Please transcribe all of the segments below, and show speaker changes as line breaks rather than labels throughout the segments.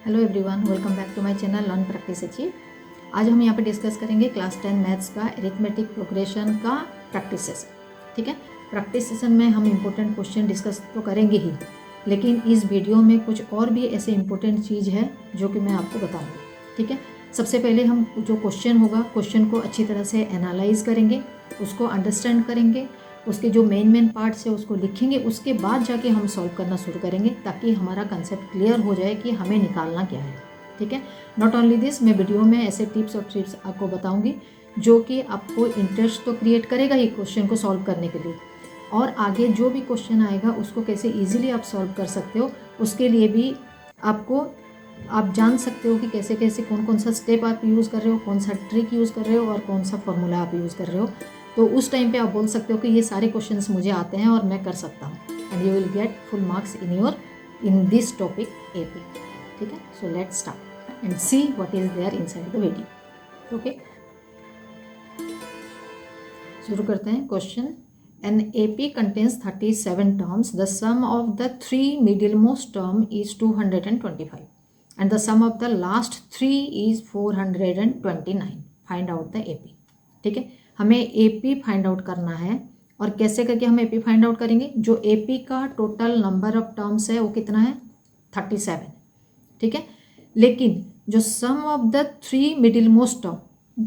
Hello everyone, welcome back to my channel learn practice achieve. आज हम यहाँ पे डिस्कस करेंगे क्लास 10 मैथ्स का एरिथमेटिक प्रोग्रेशन का प्रैक्टिस सेशन। ठीक है, प्रैक्टिस सेशन में हम इम्पोर्टेंट क्वेश्चन डिस्कस तो करेंगे ही, लेकिन इस वीडियो में कुछ और भी ऐसे इम्पोर्टेंट चीज़ है जो कि मैं आपको बताऊँगी। ठीक है, सबसे पहले हम जो क्वेश्चन होगा, क्वेश्चन को अच्छी तरह से एनालाइज करेंगे, उसको अंडरस्टैंड करेंगे, उसके जो मेन पार्ट्स है उसको लिखेंगे, उसके बाद जाके हम सॉल्व करना शुरू करेंगे ताकि हमारा कंसेप्ट क्लियर हो जाए कि हमें निकालना क्या है। ठीक है, नॉट ओनली दिस, मैं वीडियो में ऐसे टिप्स और ट्रिक्स आपको बताऊंगी जो कि आपको इंटरेस्ट तो क्रिएट करेगा ही क्वेश्चन को सॉल्व करने के लिए, और आगे जो भी क्वेश्चन आएगा उसको कैसे ईजिली आप सॉल्व कर सकते हो उसके लिए भी आप जान सकते हो कि कैसे कैसे कौन कौन सा स्टेप आप यूज़ कर रहे हो, कौन सा ट्रिक यूज़ कर रहे हो और कौन सा फॉर्मूला आप यूज़ कर रहे हो। तो उस टाइम पे आप बोल सकते हो कि ये सारे क्वेश्चंस मुझे आते हैं और मैं कर सकता हूँ, and you will get full marks in this topic AP. ठीक है, so let's start and see what is there inside the video. Okay, शुरू करते हैं। Question, an AP contains 37 terms, the sum of the 3 middle most term is 225 and the sum of the last 3 is 429. Find out the AP. ठीक है, हमें AP find out करना है, और कैसे करके हम एपी फाइंड आउट करेंगे? जो एपी का टोटल नंबर ऑफ टर्म्स है वो कितना है? 37। ठीक है, लेकिन जो sum of the 3 middle most term,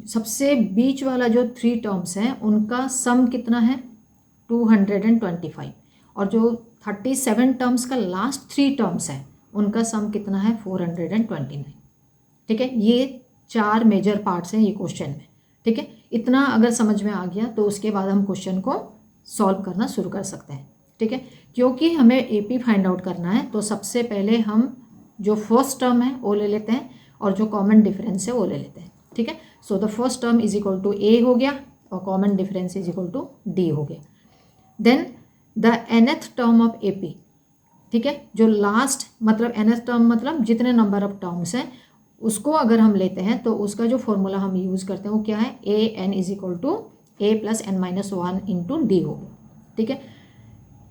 सबसे बीच वाला जो 3 टर्म्स हैं उनका सम कितना है? 225, और जो 37 टर्म्स का लास्ट 3 टर्म्स है उनका सम कितना है? 429। ठीक है, ये 4 मेजर पार्ट्स हैं ये क्वेश्चन में। ठीक है, इतना अगर समझ में आ गया तो उसके बाद हम क्वेश्चन को सॉल्व करना शुरू कर सकते हैं। ठीक है, क्योंकि हमें एपी फाइंड आउट करना है तो सबसे पहले हम जो फर्स्ट टर्म है वो ले लेते हैं और जो कॉमन डिफरेंस है वो ले लेते हैं। ठीक है, so the first term is equal to a हो गया और common difference is equal to d हो गया। Then the nth term of AP, ठीक है, जो लास्ट मतलब nth टर्म मतलब जितने नंबर ऑफ टर्म्स हैं उसको अगर हम लेते हैं तो उसका जो फॉर्मूला हम यूज़ करते हैं वो क्या है? A n is equal to a plus n minus 1 into d हो गया। ठीक है,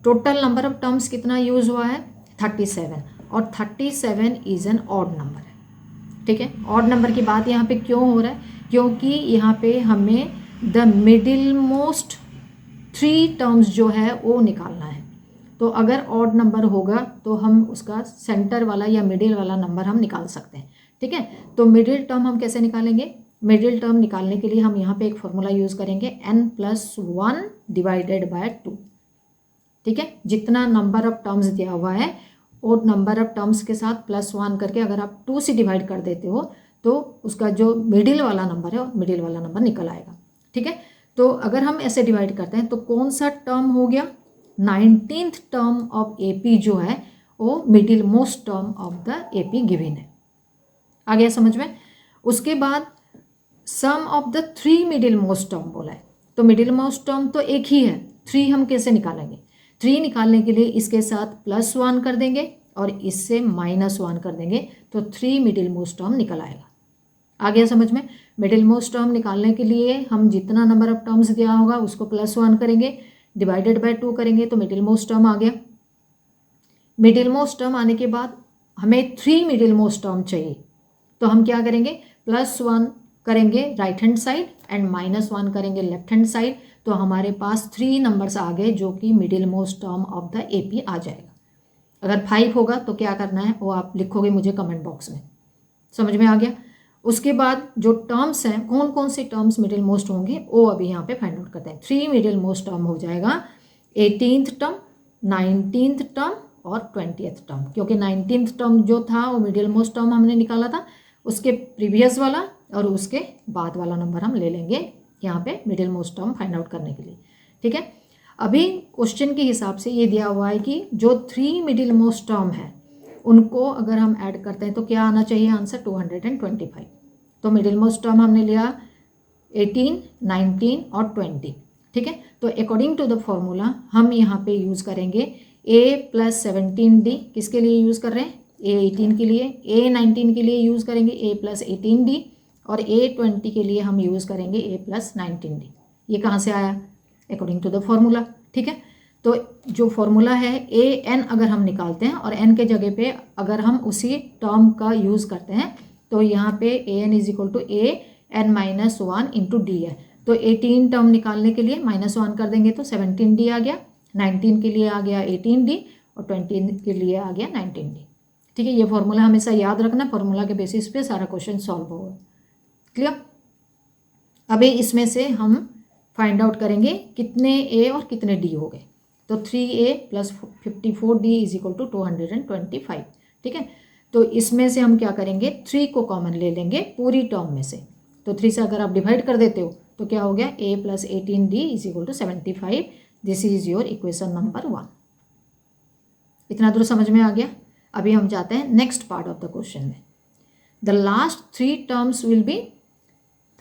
टोटल नंबर ऑफ टर्म्स कितना यूज़ हुआ है? 37, और 37 इज एन ऑड नंबर है। ठीक है, ऑड नंबर की बात यहाँ पे क्यों हो रहा है? क्योंकि यहाँ पे हमें द मिडिल मोस्ट 3 टर्म्स जो है वो निकालना है। तो अगर ऑड नंबर होगा तो हम उसका सेंटर वाला या मिडिल वाला नंबर हम निकाल सकते हैं। ठीक है, तो मिडिल टर्म हम कैसे निकालेंगे? मिडिल टर्म निकालने के लिए हम यहाँ पे एक फॉर्मूला यूज़ करेंगे, n+1 डिवाइडेड बाय 2। ठीक है, जितना नंबर ऑफ टर्म्स दिया हुआ है वो नंबर ऑफ टर्म्स के साथ +1 करके अगर आप 2 से डिवाइड कर देते हो तो उसका जो मिडिल वाला नंबर है वो मिडिल वाला नंबर निकल आएगा। ठीक है, तो अगर हम ऐसे डिवाइड करते हैं तो कौन सा टर्म हो गया? 19th टर्म ऑफ एपी जो है वो middle most term of the AP given है। आ गया समझ में? उसके बाद sum of the 3 middle most term बोला है, तो मिडिल मोस्ट टर्म तो एक ही है, 3 हम कैसे निकालेंगे? 3 निकालने के लिए इसके साथ +1 कर देंगे और इससे -1 कर देंगे तो 3 मिडिल मोस्ट टर्म निकल आएगा। आ गया समझ में? मिडिल मोस्ट टर्म निकालने के लिए हम जितना नंबर ऑफ टर्म्स दिया होगा उसको +1 करेंगे, डिवाइडेड बाय 2 करेंगे तो मिडिल मोस्ट टर्म आ गया। मिडिल मोस्ट टर्म आने के बाद हमें 3 मिडिल मोस्ट टर्म चाहिए, तो हम क्या करेंगे? +1 करेंगे राइट हैंड साइड एंड -1 करेंगे लेफ्ट हैंड साइड, तो हमारे पास 3 नंबर्स आ गए जो कि middle most term of the AP आ जाएगा। अगर 5 होगा तो क्या करना है वो आप लिखोगे मुझे कमेंट बॉक्स में। समझ में आ गया? उसके बाद जो टर्म्स हैं, कौन कौन से टर्म्स मिडिल मोस्ट होंगे वो अभी यहाँ पे फाइंड आउट करते हैं। 3 मिडिल मोस्ट टर्म हो जाएगा 18th टर्म, 19th टर्म और 20th टर्म, क्योंकि 19th टर्म जो था वो मिडिल मोस्ट टर्म हमने निकाला था, उसके प्रीवियस वाला और उसके बाद वाला नंबर हम ले लेंगे यहाँ पे middle most term find out करने के लिए। ठीक है, अभी क्वेश्चन के हिसाब से ये दिया हुआ है कि जो 3 मिडिल मोस्ट टर्म है उनको अगर हम ऐड करते हैं तो क्या आना चाहिए आंसर? 225। तो मिडिल मोस्ट टर्म हमने लिया 18, 19 और 20। ठीक है, तो अकॉर्डिंग टू द फॉर्मूला हम यहाँ पे यूज़ करेंगे a + 17d। किसके लिए यूज़ कर रहे हैं? a18 के लिए। a19 के लिए यूज़ करेंगे a + 18d, और a20 के लिए हम यूज़ करेंगे a + 19d। ये कहाँ से आया? According to the formula. ठीक है, तो जो फॉर्मूला है ए एन अगर हम निकालते हैं और एन के जगह पे अगर हम उसी टर्म का यूज़ करते हैं तो यहाँ पे a n is equal to a n minus one into d है। तो 18 टर्म निकालने के लिए -1 कर देंगे तो 17d आ गया, 19 के लिए आ गया 18d और 20 के लिए आ गया 19d। ठीक है, ये फॉर्मूला हमेशा याद रखना, फॉर्मूला के बेसिस पे सारा क्वेश्चन सॉल्व होगा। क्लियर। अभी इसमें से हम फाइंड आउट करेंगे कितने ए और कितने डी हो गए। तो 3a plus 54d is equal to 225। ठीक है, तो इसमें से हम क्या करेंगे, 3 को कॉमन ले लेंगे पूरी टर्म में से। तो 3 से अगर आप डिवाइड कर देते हो तो क्या हो गया, a plus 18d is equal to 75। This is your equation number 1। इतना दूर समझ में आ गया। अभी हम जाते हैं next part of the question में। The last 3 terms will be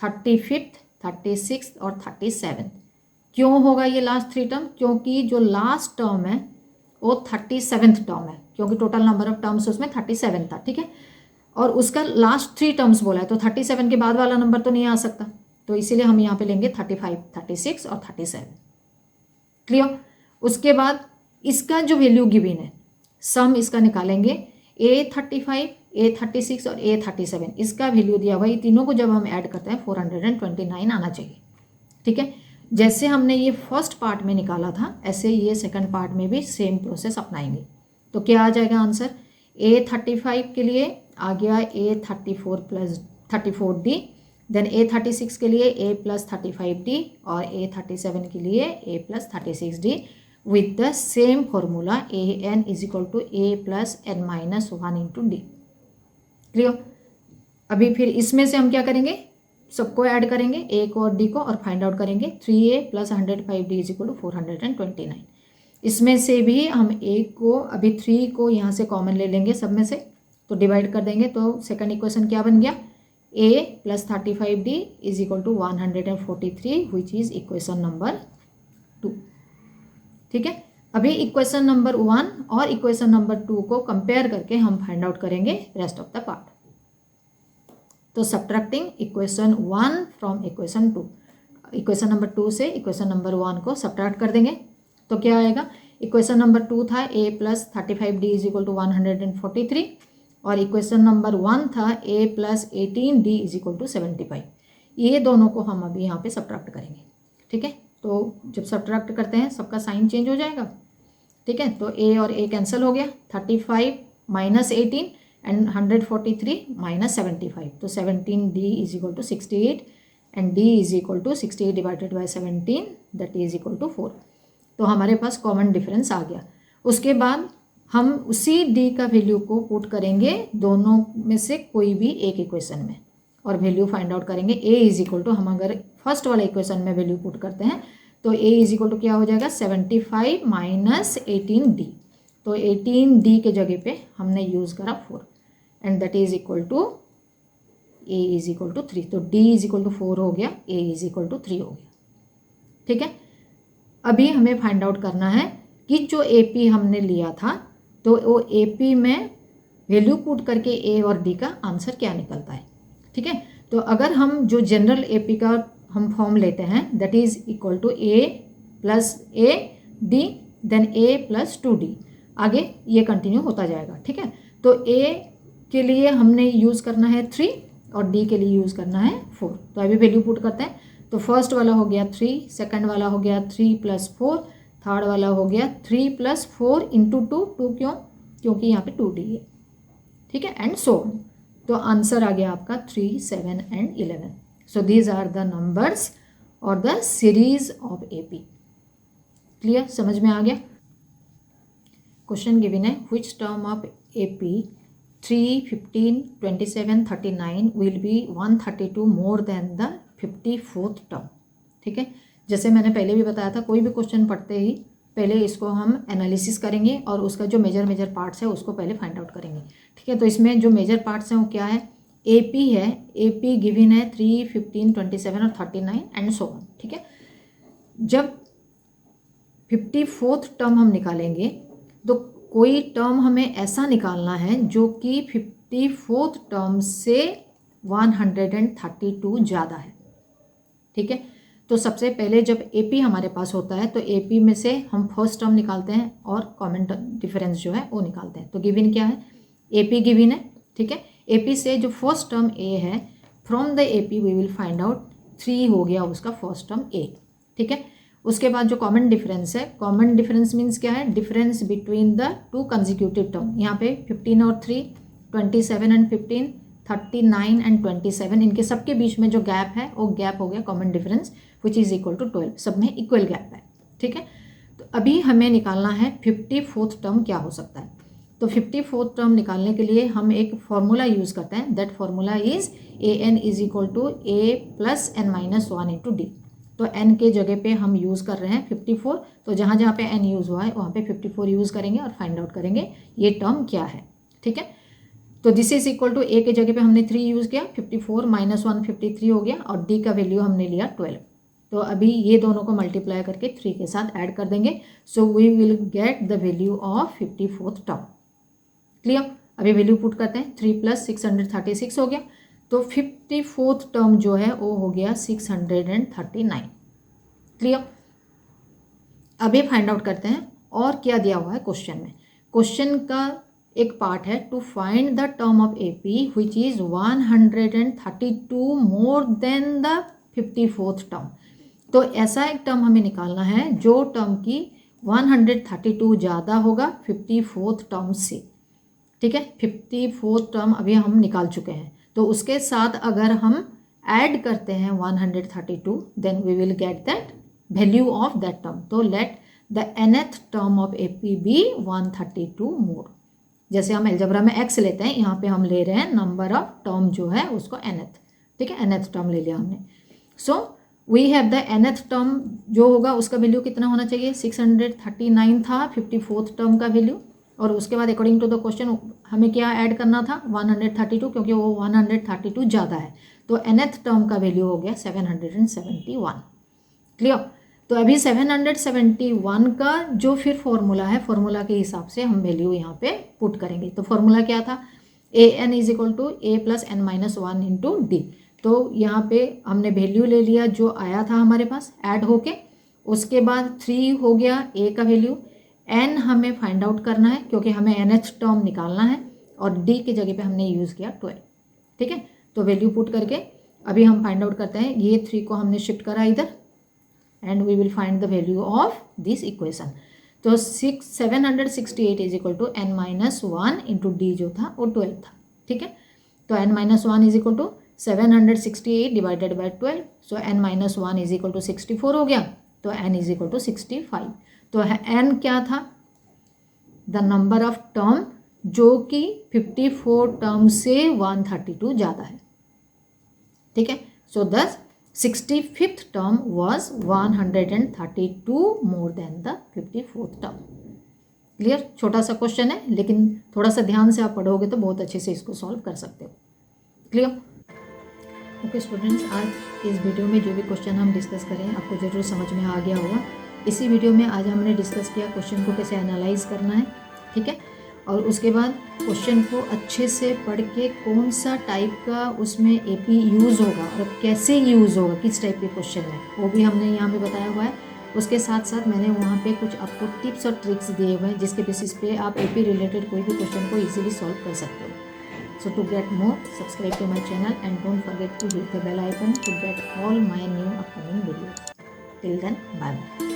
35th, 36th और 37th। क्यों होगा ये लास्ट 3 टर्म, क्योंकि जो लास्ट टर्म है वो 37th टर्म है, क्योंकि टोटल नंबर ऑफ टर्म्स उसमें 37 था। ठीक है, और उसका लास्ट 3 टर्म्स बोला है तो 37 के बाद वाला नंबर तो नहीं आ सकता, तो इसीलिए हम यहाँ पे लेंगे 35, 36 और 37। क्लियर। उसके बाद इसका जो वैल्यू गिवन है सम इसका निकालेंगे, A35, A36 और A37 इसका वैल्यू दिया हुआ, ये तीनों को जब हम ऐड करते हैं 429 आना चाहिए। ठीक है, जैसे हमने ये फर्स्ट पार्ट में निकाला था ऐसे ये सेकंड पार्ट में भी सेम प्रोसेस अपनाएंगे। तो क्या आ जाएगा आंसर, A35 के लिए आ गया A34 plus 34D, then A36 के लिए A प्लस 35D और A37 के लिए A plus 36D with the same formula an is equal to a plus n minus 1 into d। Clear. अभी फिर इसमें से हम क्या करेंगे, सबको ऐड करेंगे a को और d को और फाइंड आउट करेंगे 3a plus 105d is equal to 429। इसमें से भी हम a को, अभी 3 को यहाँ से कॉमन ले लेंगे सब में से, तो डिवाइड कर देंगे तो सेकंड इक्वेशन क्या बन गया, a plus 35d is equal to 143 which is equation number 2। ठीक है, अभी इक्वेशन नंबर 1 और इक्वेशन नंबर 2 को कंपेयर करके हम फाइंड आउट करेंगे रेस्ट ऑफ द पार्ट। तो subtracting equation 1 from equation 2, equation number 2 से इक्वेशन नंबर 1 को सब्ट्रैक्ट कर देंगे तो क्या आएगा, इक्वेशन नंबर 2 था a plus 35d is equal to 143 और इक्वेशन नंबर 1 था a plus 18d is equal to 75। ये दोनों को हम अभी यहाँ पे सब्ट्रैक्ट करेंगे। ठीक है, तो जब सब्ट्रैक्ट करते हैं सबका साइन चेंज हो जाएगा। ठीक है, तो a और a कैंसिल हो गया, 35 माइनस 18 एंड 143 माइनस 75, तो 17d is equal to 68 and d is equal to 68 divided by 17 that is equal to 4। तो हमारे पास कॉमन डिफरेंस आ गया। उसके बाद हम उसी d का वैल्यू को पुट करेंगे दोनों में से कोई भी एक इक्वेशन में और वैल्यू फाइंड आउट करेंगे। a इज इक्वल टू, हम अगर फर्स्ट वाला इक्वेशन में वैल्यू पुट करते हैं तो a इज इक्वल टू क्या हो जाएगा, 75 माइनस 18d। तो 18d के जगह पे हमने यूज़ करा 4 and that is equal to a is equal to 3। तो d इज इक्वल टू 4 हो गया, a इज इक्वल टू 3 हो गया। ठीक है, अभी हमें फाइंड आउट करना है कि जो AP हमने लिया था तो वो AP में वैल्यू पुट करके a और d का आंसर क्या निकलता है। ठीक है, तो अगर हम जो जनरल AP का हम फॉर्म लेते हैं that is equal to a plus a d then a plus 2d, आगे ये कंटिन्यू होता जाएगा। ठीक है, तो a के लिए हमने यूज़ करना है 3 और d के लिए यूज़ करना है 4। तो अभी वैल्यू पुट करते हैं, तो फर्स्ट वाला हो गया 3, सेकंड वाला हो गया 3 प्लस 4, थर्ड वाला हो गया 3 प्लस 4 इंटू 2 क्यों, क्योंकि यहाँ पे 2d है। ठीक है, एंड सो तो आंसर आ गया आपका 3, 7 and 11। So these are the numbers और the series of AP। Clear, समझ में आ गया। क्वेश्चन गिवन है which term of AP 3, 15, 27, 39 will be 132 more than the 54th term. ठीक है, जैसे मैंने पहले भी बताया था, कोई भी क्वेश्चन पढ़ते ही पहले इसको हम एनालिसिस करेंगे और उसका जो मेजर पार्ट्स है उसको पहले फाइंड आउट करेंगे। ठीक है, तो इसमें जो मेजर पार्ट्स हैं वो क्या है, AP है, AP गिवन है 3, 15, 27 और 39 एंड सो ऑन। ठीक है, जब 54th टर्म हम निकालेंगे तो कोई टर्म हमें ऐसा निकालना है जो कि 54th टर्म से 132 ज़्यादा है। ठीक है, तो सबसे पहले जब AP हमारे पास होता है तो AP में से हम फर्स्ट टर्म निकालते हैं और कॉमन डिफरेंस जो है वो निकालते हैं। तो गिवन क्या है, AP गिवन है, ठीक है। AP से जो फर्स्ट टर्म A है, from the AP we will find out 3 हो गया उसका फर्स्ट टर्म A, ठीक है। उसके बाद जो कॉमन डिफरेंस है, कॉमन डिफरेंस मीन्स क्या है, difference between the two consecutive term. यहाँ पे 15 और 3, 27 एंड 15, 39 एंड 27, इनके सबके बीच में जो गैप है वो गैप हो गया common difference, which is equal to 12। सब में इक्वल गैप है, ठीक है। तो अभी हमें निकालना है 54th टर्म क्या हो सकता है। तो 54th टर्म निकालने के लिए हम एक फॉर्मूला यूज करते हैं, that formula is an is equal to a plus n minus 1 into d. तो n के जगह पे हम यूज़ कर रहे हैं 54, तो जहाँ जहाँ पे n यूज़ हुआ है वहाँ पे 54 यूज़ करेंगे और फाइंड आउट करेंगे ये टर्म क्या है, ठीक है। तो this is equal to a के जगह पे हमने 3 यूज़ किया, 54 माइनस 1 53 हो गया, और d का वैल्यू हमने लिया 12। तो अभी ये दोनों को मल्टीप्लाई करके 3 के साथ ऐड कर देंगे, so we will get the value of 54th term. Clear. अभी वैल्यू पुट करते हैं, 3 प्लस 636 हो गया, तो 54th टर्म जो है वो हो गया 639। क्लियर। अभी फाइंड आउट करते हैं और क्या दिया हुआ है क्वेश्चन में। क्वेश्चन का एक पार्ट है to find the term of AP which is 132 more than the 54th term. तो ऐसा एक टर्म हमें निकालना है जो टर्म की 132 ज़्यादा होगा 54th टर्म से, ठीक है। 54th टर्म अभी हम निकाल चुके हैं, तो उसके साथ अगर हम ऐड करते हैं 132, then we will get that value of that term. तो let the nth term of AP be 132 more. जैसे हम अलजेब्रा में x लेते हैं, यहाँ पे हम ले रहे हैं नंबर ऑफ टर्म जो है उसको nth, ठीक है। nth टर्म ले लिया हमने। So we have the nth term जो होगा उसका वैल्यू कितना होना चाहिए, 639 था 54th टर्म का वैल्यू, और उसके बाद अकॉर्डिंग टू द क्वेश्चन हमें क्या ऐड करना था 132, क्योंकि वो 132 ज़्यादा है, तो nth टर्म का वैल्यू हो गया 771। क्लियर। तो अभी 771 का जो फिर फॉर्मूला है, फॉर्मूला के हिसाब से हम वैल्यू यहाँ पे पुट करेंगे। तो फॉर्मूला क्या था, an is equal to a plus n minus 1 into d. तो यहाँ पे हमने वैल्यू ले लिया जो आया था हमारे पास ऐड होके, उसके बाद 3 हो गया a का वैल्यू, n हमें फाइंड आउट करना है क्योंकि हमें nth टर्म निकालना है, और d की जगह पे हमने यूज़ किया 12, ठीक है। तो वैल्यू पुट करके अभी हम फाइंड आउट करते हैं, ये 3 को हमने शिफ्ट करा इधर, and we will find the value of this equation. तो 768 is equal to n minus 1 into d जो था वो 12 था, ठीक है। तो n minus 1 is equal to 768 divided by 12, सो n minus 1 is equal to 64 हो गया, तो n इज इक्वल टू 65। तो n क्या था, द नंबर ऑफ टर्म जो कि 54 टर्म से 132 ज़्यादा है, ठीक है। सो दस 65th term was 132 more than the 54th term. Clear. छोटा सा क्वेश्चन है, लेकिन थोड़ा सा ध्यान से आप पढ़ोगे तो बहुत अच्छे से इसको सॉल्व कर सकते हो। क्लियर। ओके स्टूडेंट्स, आज इस वीडियो में जो भी क्वेश्चन हम डिस्कस करें आपको ज़रूर समझ में आ गया होगा। इसी वीडियो में आज हमने डिस्कस किया क्वेश्चन को कैसे एनालाइज करना है, ठीक है, और उसके बाद क्वेश्चन को अच्छे से पढ़ के कौन सा टाइप का उसमें AP यूज़ होगा और कैसे यूज़ होगा, किस टाइप के क्वेश्चन में, वो भी हमने यहाँ पे बताया हुआ है। उसके साथ साथ मैंने वहाँ पे कुछ आपको टिप्स और ट्रिक्स दिए हुए हैं जिसके बेसिस पे आप AP रिलेटेड कोई भी क्वेश्चन को ईजिली सॉल्व कर सकते हो। So to get more, subscribe to my channel and don't forget to hit the bell icon to get all my new upcoming videos. Till then, bye bye.